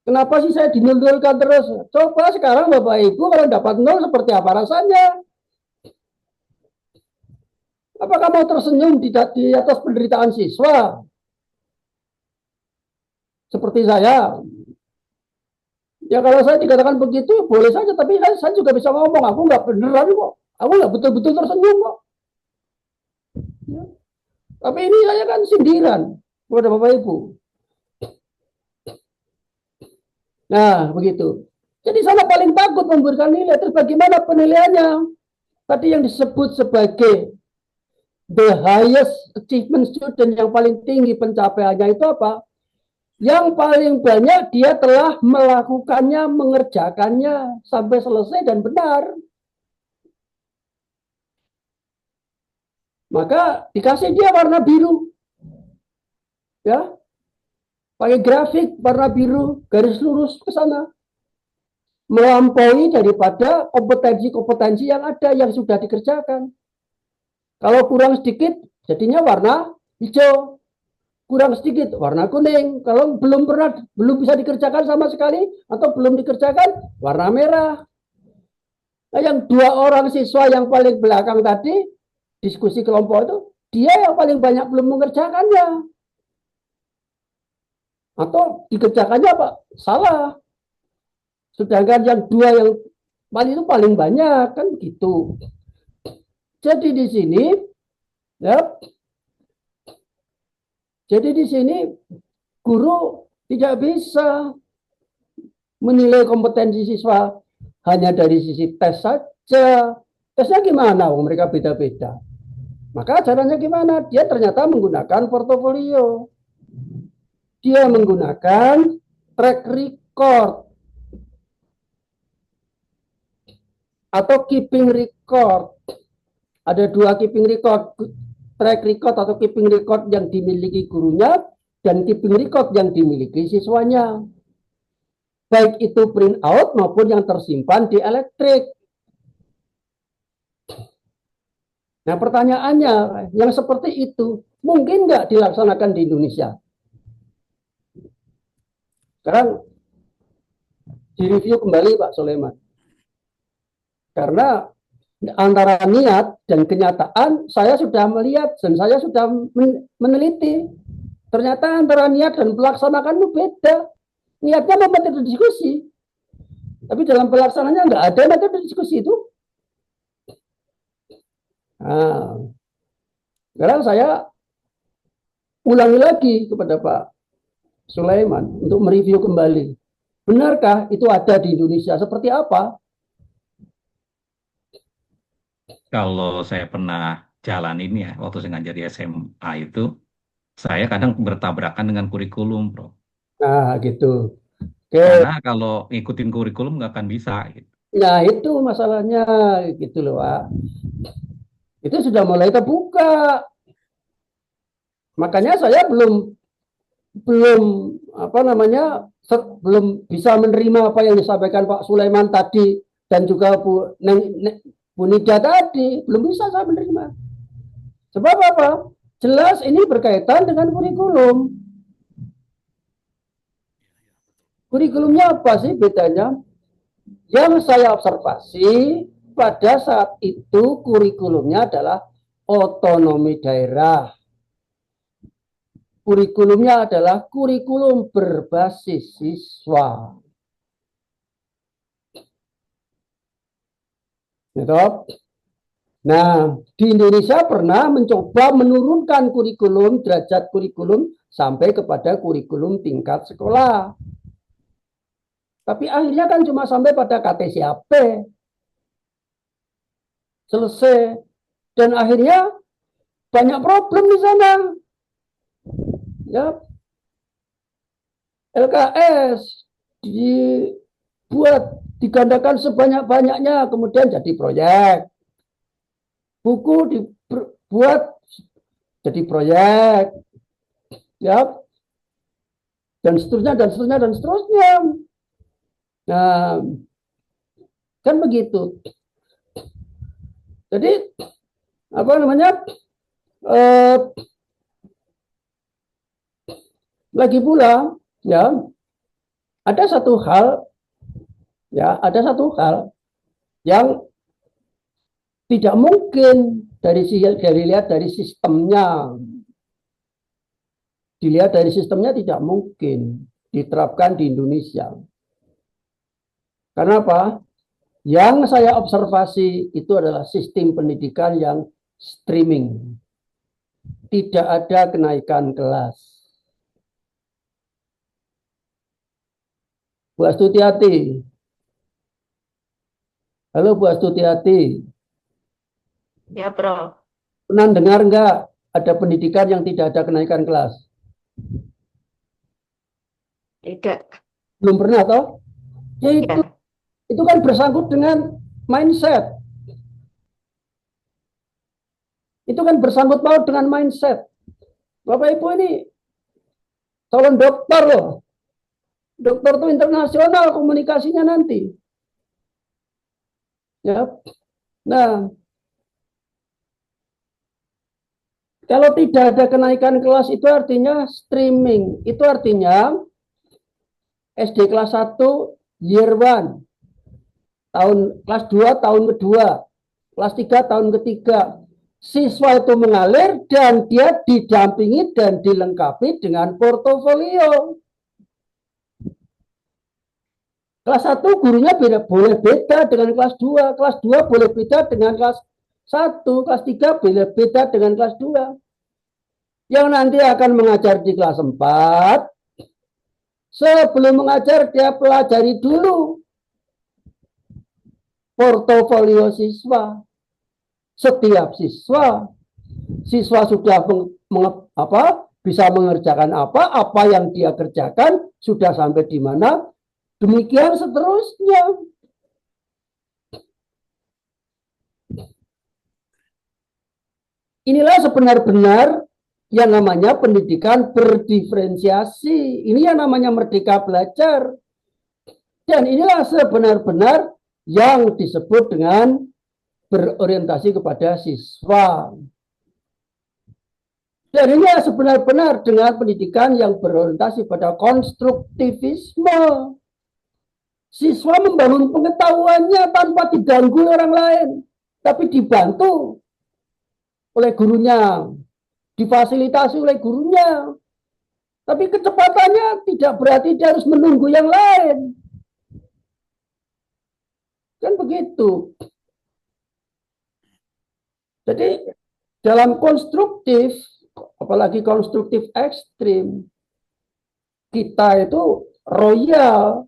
Kenapa sih saya dinul-nulkan terus? Coba sekarang Bapak Ibu kalau dapat nol seperti apa rasanya? Apakah mau tersenyum di atas penderitaan siswa? Seperti saya. Ya kalau saya dikatakan begitu boleh saja, tapi saya juga bisa ngomong, aku nggak beneran kok. Aku nggak betul-betul tersenyum kok. Ya. Tapi ini saya kan sindiran kepada Bapak Ibu. Nah, begitu. Jadi saya paling takut memberikan nilai. Terus bagaimana penilaiannya? Tadi yang disebut sebagai the highest achievement student, yang paling tinggi pencapaiannya itu apa? Yang paling banyak dia telah melakukannya, mengerjakannya sampai selesai dan benar. Maka dikasih dia warna biru. Ya. Pakai grafik warna biru, garis lurus ke sana. Melampaui daripada kompetensi-kompetensi yang ada, yang sudah dikerjakan. Kalau kurang sedikit, jadinya warna hijau. Kurang sedikit, warna kuning. Kalau belum bisa dikerjakan sama sekali, atau belum dikerjakan, warna merah. Nah, yang 2 orang siswa yang paling belakang tadi, diskusi kelompok itu, dia yang paling banyak belum mengerjakannya. Atau dikerjakannya apa? Salah. Sedangkan yang 2 yang paling itu paling banyak, kan gitu. Jadi di sini, ya, jadi di sini guru tidak bisa menilai kompetensi siswa hanya dari sisi tes saja. Tesnya gimana? Mereka beda-beda. Maka caranya gimana? Dia ternyata menggunakan portofolio. Dia menggunakan track record atau keeping record. Ada 2 keeping record, track record atau keeping record yang dimiliki gurunya dan keeping record yang dimiliki siswanya. Baik itu print out maupun yang tersimpan di elektrik. Nah, pertanyaannya, yang seperti itu mungkin nggak dilaksanakan di Indonesia? Sekarang direview kembali Pak Soleman. Karena antara niat dan kenyataan saya sudah melihat dan saya sudah meneliti. Ternyata antara niat dan pelaksanaan itu beda. Niatnya mau metode diskusi. Tapi dalam pelaksanaannya nggak ada metode diskusi itu. Nah, sekarang saya ulangi lagi kepada Pak Sulaiman untuk mereview kembali. Benarkah itu ada di Indonesia? Seperti apa?
Kalau saya pernah jalan ini ya, waktu saya ngajar di SMA itu, saya kadang bertabrakan dengan kurikulum, Bro.
Nah, gitu. Oke.
Karena kalau ngikutin kurikulum nggak akan bisa. Gitu.
Nah, itu masalahnya, gitu loh, Pak. Itu sudah mulai terbuka. Makanya saya belum belum bisa menerima apa yang disampaikan Pak Sulaiman tadi dan juga Bu Nida tadi, belum bisa saya menerima. Sebab apa? Jelas ini berkaitan dengan kurikulum. Kurikulumnya apa sih bedanya? Yang saya observasi pada saat itu kurikulumnya adalah otonomi daerah. Kurikulumnya adalah kurikulum berbasis siswa. Nah, di Indonesia pernah mencoba menurunkan kurikulum, derajat kurikulum sampai kepada kurikulum tingkat sekolah. Tapi akhirnya kan cuma sampai pada KTCAP. Selesai. Dan akhirnya banyak problem di sana. Ya, LKS digandakan sebanyak-banyaknya, kemudian jadi proyek. Buku dibuat jadi proyek. Ya. Dan seterusnya, dan seterusnya, dan seterusnya. Nah, kan begitu. Jadi, apa namanya? Eh, Lagi pula, ya, ada satu hal, yang tidak mungkin dilihat dari sistemnya. Dilihat dari sistemnya tidak mungkin diterapkan di Indonesia. Karena apa? Yang saya observasi itu adalah sistem pendidikan yang streaming. Tidak ada kenaikan kelas. Bu Astuti. Halo Bu Astuti.
Ya, Bro.
Pernah dengar nggak ada pendidikan yang tidak ada kenaikan kelas?
Tidak.
Belum pernah toh? Ya
Ya.
itu kan bersangkut dengan mindset. Itu kan bersangkut paut dengan mindset. Bapak Ibu ini calon dokter loh. Dokter itu internasional komunikasinya nanti. Ya. Nah, kalau tidak ada kenaikan kelas itu artinya streaming. Itu artinya SD kelas 1 year 1, kelas 2 tahun kedua, kelas 3 tahun ketiga. Siswa itu mengalir dan dia didampingi dan dilengkapi dengan portofolio. Kelas 1 gurunya boleh beda dengan kelas 2, kelas 2 boleh beda dengan kelas 1, kelas 3 boleh beda dengan kelas 2. Yang nanti akan mengajar di kelas 4, sebelum mengajar dia pelajari dulu portofolio siswa. Setiap siswa sudah bisa mengerjakan apa yang dia kerjakan, sudah sampai di mana, demikian seterusnya. Inilah sebenar-benar yang namanya pendidikan berdiferensiasi. Ini yang namanya merdeka belajar. Dan inilah sebenar-benar yang disebut dengan berorientasi kepada siswa. Dan ini sebenar-benar dengan pendidikan yang berorientasi pada konstruktivisme. Siswa membangun pengetahuannya tanpa diganggu orang lain, tapi dibantu oleh gurunya, difasilitasi oleh gurunya. Tapi kecepatannya tidak berarti dia harus menunggu yang lain. Kan begitu. Jadi dalam konstruktif, apalagi konstruktif ekstrim, kita itu royal,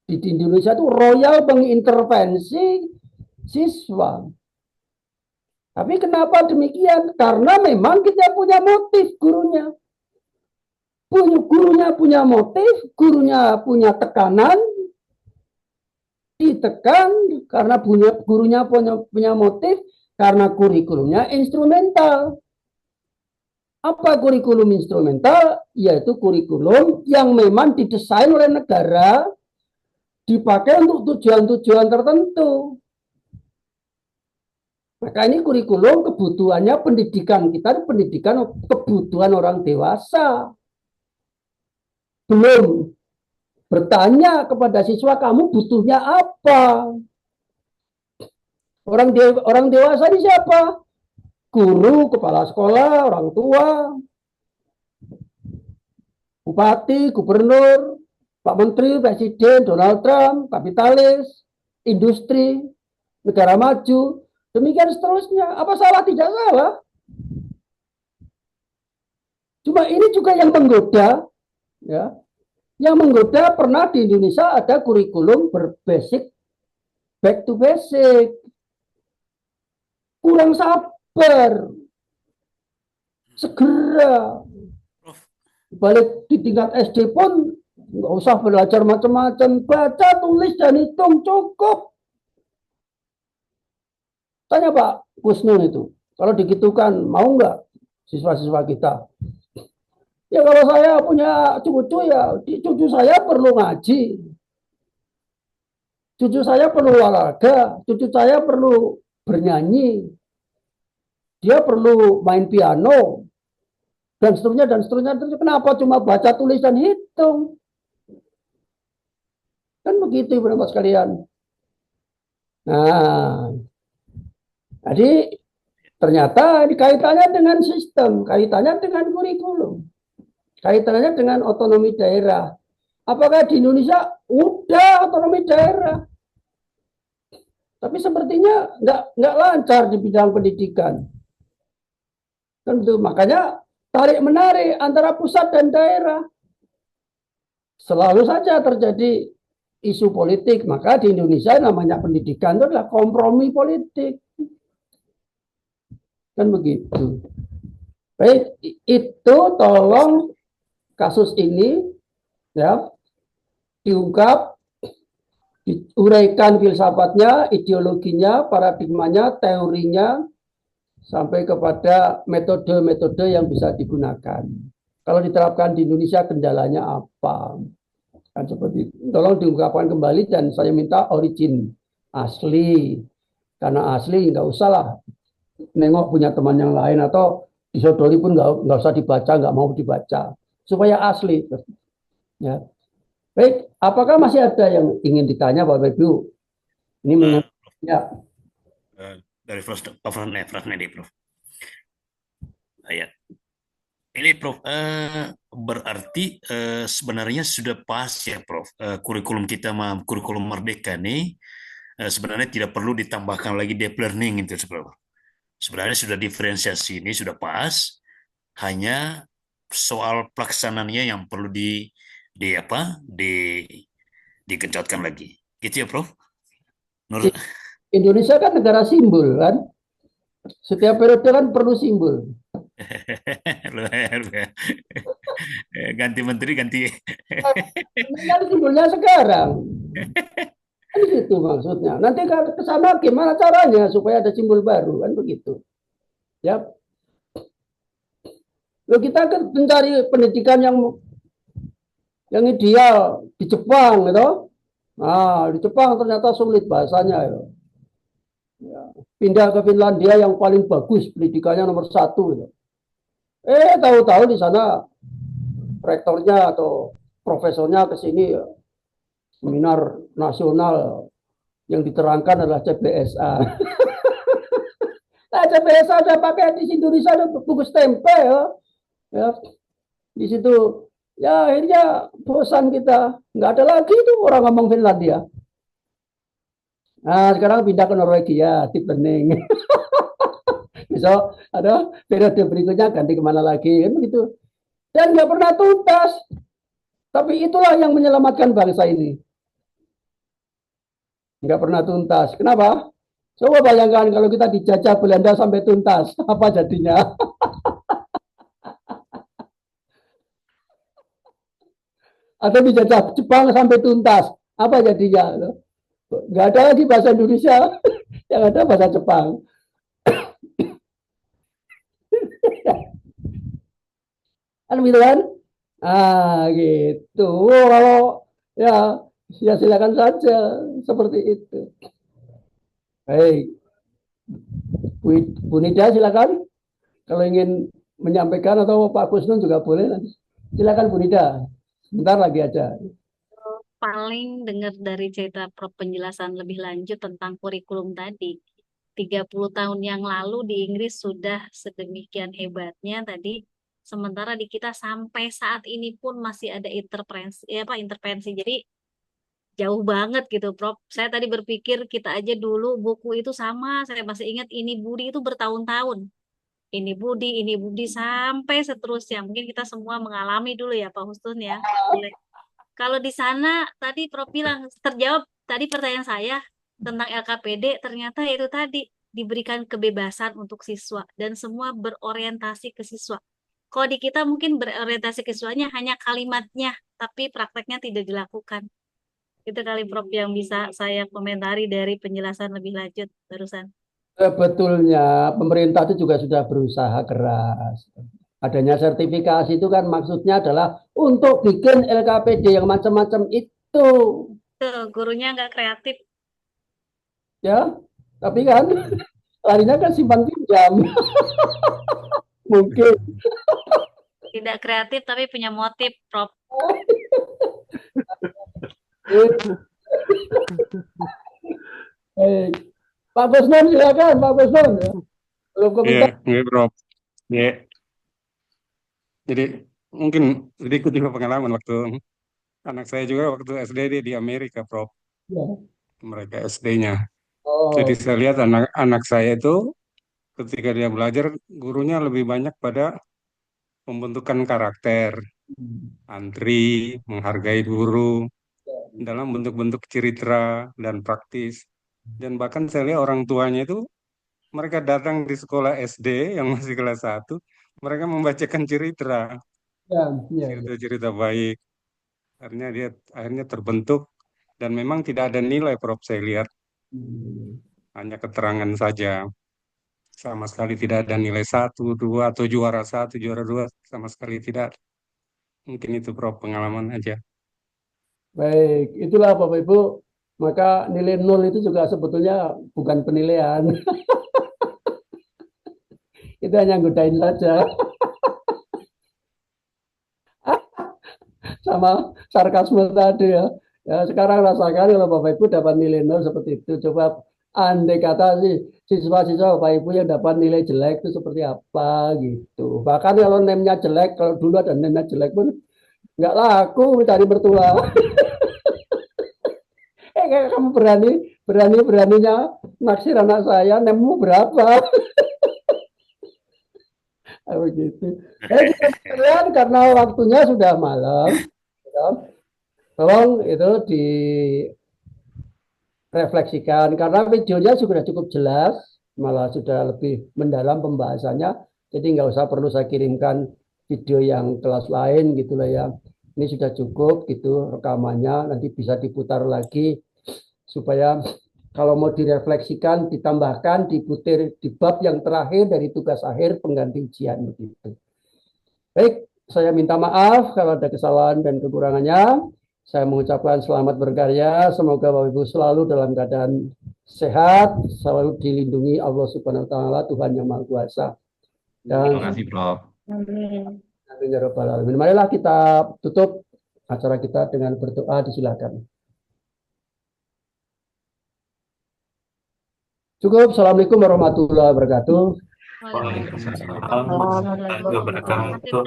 di Indonesia itu royal mengintervensi siswa. Tapi kenapa demikian? Karena memang kita punya motif gurunya. Gurunya punya motif, gurunya punya tekanan, ditekan karena gurunya punya motif, karena kurikulumnya instrumental. Apa kurikulum instrumental? Yaitu kurikulum yang memang didesain oleh negara, dipakai untuk tujuan-tujuan tertentu. Maka ini kurikulum kebutuhannya pendidikan kita, pendidikan kebutuhan orang dewasa. Belum bertanya kepada siswa, kamu butuhnya apa? Orang dewasa ini siapa? Guru, kepala sekolah, orang tua, bupati, gubernur, Pak Menteri, Presiden, Donald Trump, kapitalis, industri, negara maju, demikian seterusnya. Apa salah? Tidak salah. Cuma ini juga yang menggoda, ya. Yang menggoda pernah di Indonesia ada kurikulum berbasic back to basic. Kurang sabar. Segera. Balik di tingkat SD pun nggak usah belajar macam-macam, baca, tulis, dan hitung cukup. Tanya Pak Kusnul itu, kalau digitukan mau nggak siswa-siswa kita? Ya kalau saya punya cucu, ya cucu saya perlu ngaji, cucu saya perlu olahraga, cucu saya perlu bernyanyi, dia perlu main piano dan seterusnya dan seterusnya. Kenapa cuma baca, tulis dan hitung? Kan begitu, Bapak sekalian. Nah, jadi ternyata kaitannya dengan sistem, kaitannya dengan kurikulum, kaitannya dengan otonomi daerah. Apakah di Indonesia udah otonomi daerah? Tapi sepertinya nggak lancar di bidang pendidikan. Kan betul. Makanya tarik menarik antara pusat dan daerah. Selalu saja terjadi isu politik. Maka di Indonesia namanya pendidikan itu adalah kompromi politik. Kan begitu. Baik, itu tolong kasus ini ya diungkap, diuraikan filsafatnya, ideologinya, paradigmanya, teorinya, sampai kepada metode-metode yang bisa digunakan. Kalau diterapkan di Indonesia kendalanya apa? Kan seperti itu. Tolong diungkapkan kembali dan saya minta origin asli. Karena asli nggak usah lah nengok punya teman yang lain atau disodori pun nggak usah dibaca, nggak mau dibaca. Supaya asli. Ya. Baik, apakah masih ada yang ingin ditanya Bapak Ibu? Ini ya.
Dari Prof. Nedi, Prof. Ya. Ini Prof, berarti sebenarnya sudah pas ya Prof, kurikulum kita kurikulum Merdeka nih sebenarnya tidak perlu ditambahkan lagi deep learning itu Prof. Sebenarnya sudah diferensiasi ini sudah pas, hanya soal pelaksanaannya yang perlu dikencotkan lagi. Gitu ya Prof. Menurut
Indonesia kan negara simbol kan. Setiap periode kan perlu simbol.
Ganti menteri ganti.
Kan simbolnya sekarang. Kan gitu maksudnya. Nanti ke sana gimana caranya supaya ada simbol baru kan begitu. Ya. Loh, kita kan mencari pendidikan yang ideal di Jepang gitu. Nah, di Jepang ternyata sulit bahasanya ya. Ya. Pindah ke Finlandia yang paling bagus pendidikannya nomor 1 gitu. Tahu-tahu di sana rektornya atau profesornya ke sini ya, seminar nasional yang diterangkan adalah CBSA. Nah, CBSA udah pakai di Indonesia ada bungkus tempe ya. Di situ ya akhirnya bosan kita, nggak ada lagi itu orang ngomong Finlandia. Nah, sekarang pindah ke Norwegia, deep learning. Besok ada periode berikutnya ganti kemana lagi kan begitu. Dan nggak pernah tuntas. Tapi itulah yang menyelamatkan bangsa ini. Nggak pernah tuntas. Kenapa? Coba bayangkan kalau kita dijajah Belanda sampai tuntas, apa jadinya? Atau dijajah Jepang sampai tuntas, apa jadinya? Nggak ada lagi bahasa Indonesia, yang ada bahasa Jepang. Kan gitu kan? Gitu. Kalau ya silakan saja seperti itu. Baik, Bu Nida silakan. Kalau ingin menyampaikan atau Pak Kusnun juga boleh. Silakan Bu Nida. Sebentar lagi aja.
Paling dengar dari cerita Prof penjelasan lebih lanjut tentang kurikulum tadi. 30 tahun yang lalu di Inggris sudah sedemikian hebatnya tadi. Sementara di kita sampai saat ini pun masih ada intervensi. Jadi jauh banget gitu, Prof. Saya tadi berpikir kita aja dulu buku itu sama. Saya masih ingat ini Budi itu bertahun-tahun. Ini Budi sampai seterusnya. Mungkin kita semua mengalami dulu ya, Pak Husnun ya. Kalau di sana tadi Prof bilang terjawab tadi pertanyaan saya tentang LKPD, ternyata itu tadi diberikan kebebasan untuk siswa dan semua berorientasi ke siswa. Kalau di kita mungkin berorientasi ke siswanya hanya kalimatnya, tapi prakteknya tidak dilakukan. Itu kali Prof yang bisa saya komentari dari penjelasan lebih lanjut barusan.
Sebetulnya pemerintah itu juga sudah berusaha keras. Adanya sertifikasi itu kan maksudnya adalah untuk bikin LKPD yang macam-macam itu.
Tuh, gurunya nggak kreatif.
Ya, tapi kan larinya kan simpan pinjam. Mungkin.
Tidak kreatif tapi punya motif, Prof.
Pak Gusman silakan, Pak Gusman. Belum komentar.
Iya, Prof. Iya. Jadi mungkin sedikit juga pengalaman waktu anak saya juga waktu SD dia di Amerika, Prof.
Ya.
Mereka SD-nya.
Oh,
Jadi saya lihat anak saya itu ketika dia belajar, gurunya lebih banyak pada pembentukan karakter, antri, menghargai guru, dalam bentuk-bentuk cerita dan praktis. Dan bahkan saya lihat orang tuanya itu, mereka datang di sekolah SD yang masih kelas 1, mereka membacakan cerita,
ya, ya, ya.
cerita-cerita baik. Akhirnya terbentuk, dan memang tidak ada nilai, Prof, saya lihat. Hanya keterangan saja. Sama sekali tidak ada nilai 1, 2, atau juara 1, juara 2, sama sekali tidak. Mungkin itu, Prof, pengalaman aja.
Baik, itulah Bapak Ibu. Maka nilai 0 itu juga sebetulnya bukan penilaian. Itu hanya godain saja. Sama sarkasme tadi ya. Ya, sekarang rasakan kalau Bapak Ibu dapat nilai 0 seperti itu. Coba andai kata sih siswa-siswa Bapak Ibu yang dapat nilai jelek itu seperti apa gitu. Bahkan kalau name-nya jelek, kalau dulu ada name-nya jelek pun nggak laku mencari mertua. Kamu beraninya naksir anak saya, nemu berapa? Begitu. Kalian karena waktunya sudah malam, tolong itu direfleksikan karena videonya sudah cukup jelas, malah sudah lebih mendalam pembahasannya. Jadi nggak usah perlu saya kirimkan video yang kelas lain gitulah ya. Ini sudah cukup gitu rekamannya, nanti bisa diputar lagi supaya kalau mau direfleksikan, ditambahkan, diputir di bab yang terakhir dari tugas akhir pengganti ujian begitu. Baik, saya minta maaf kalau ada kesalahan dan kekurangannya. Saya mengucapkan selamat berkarya. Semoga Bapak Ibu selalu dalam keadaan sehat, selalu dilindungi Allah Subhanahu wa taala, Tuhan yang Maha Kuasa. Dan
Terima kasih, Prof.
Amin.
amin ya rabbal alamin. Marilah kita tutup acara kita dengan berdoa, disilakan. Cukup. Assalamualaikum warahmatullahi wabarakatuh.
Waalaikumsalam.
Terima kasih, Prof,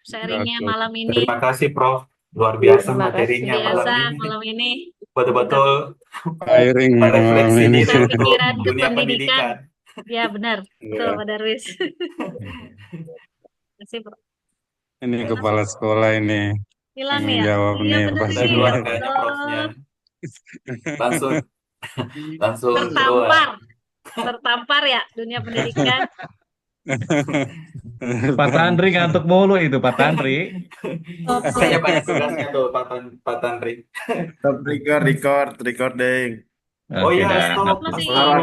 sharingnya malam ini.
Terima kasih, Prof. Luar biasa
Terima
materinya
kasih.
Biasa
malam ini.
malam ini.
Betul-betul
Airing malam
refleksi
ini.
diri untuk
Pikiran ke
dunia
pendidikan.
pendidikan.
Ya benar, betul
Iya.
Pak Darwis. Terima kasih, Prof.
Ini kepala sekolah ini
Hilang
tanggung
nih ya?
jawab
Iya
nih
benar
pasti.
Saya
nih.
keluar
Ya
kayaknya
Allah.
Profnya. Langsung keluar.
Tertampar ya dunia pendidikan.
Pak Tandri ngantuk mulu itu, Pak Tandri.
Saya banyak tugasnya tuh, Pak Tandri.
Recording.
Oh
Oke
iya,
dah.
stop.
Masih
Astagfirullah.